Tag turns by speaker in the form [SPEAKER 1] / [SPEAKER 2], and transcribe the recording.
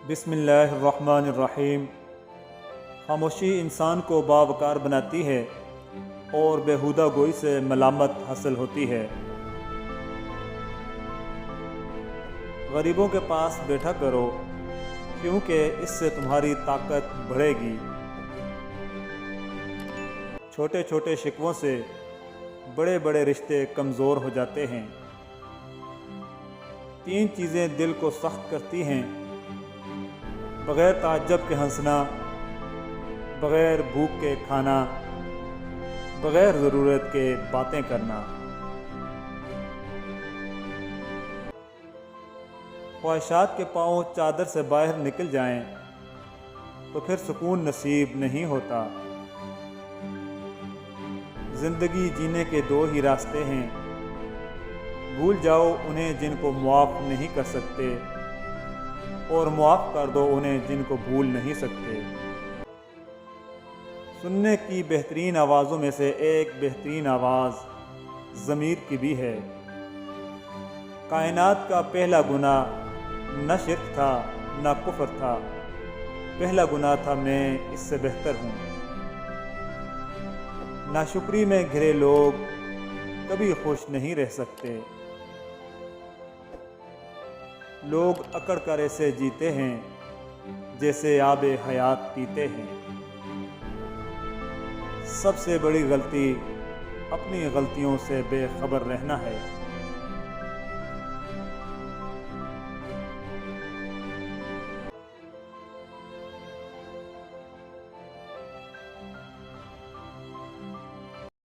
[SPEAKER 1] बिस्मिल्लाहिर्रहमानिर्रहीम। खामोशी इंसान को बावकार बनाती है और बेहुदा गोई से मलामत हासिल होती है। गरीबों के पास बैठा करो क्योंकि इससे तुम्हारी ताकत बढ़ेगी। छोटे छोटे शिकवों से बड़े बड़े रिश्ते कमज़ोर हो जाते हैं। 3 चीज़ें दिल को सख्त करती हैं: बग़ैर ताज्जुब के हंसना, बग़ैर भूख के खाना, बग़ैर ज़रूरत के बातें करना। ख्वाहिशात के पाँव चादर से बाहर निकल जाएं तो फिर सुकून नसीब नहीं होता। ज़िंदगी जीने के 2 ही रास्ते हैं, भूल जाओ उन्हें जिनको मुआफ़ नहीं कर सकते, और मुआफ़ कर दो उन्हें जिनको भूल नहीं सकते। सुनने की बेहतरीन आवाज़ों में से एक बेहतरीन आवाज़ ज़मीर की भी है। कायनात का पहला गुनाह न शिर्क था न कुफ्र था, पहला गुनाह था मैं इससे बेहतर हूँ। नाशुक्री में घिरे लोग कभी खुश नहीं रह सकते। लोग अकड़ कर ऐसे जीते हैं जैसे आबे हयात पीते हैं। सबसे बड़ी गलती अपनी गलतियों से बेखबर रहना है।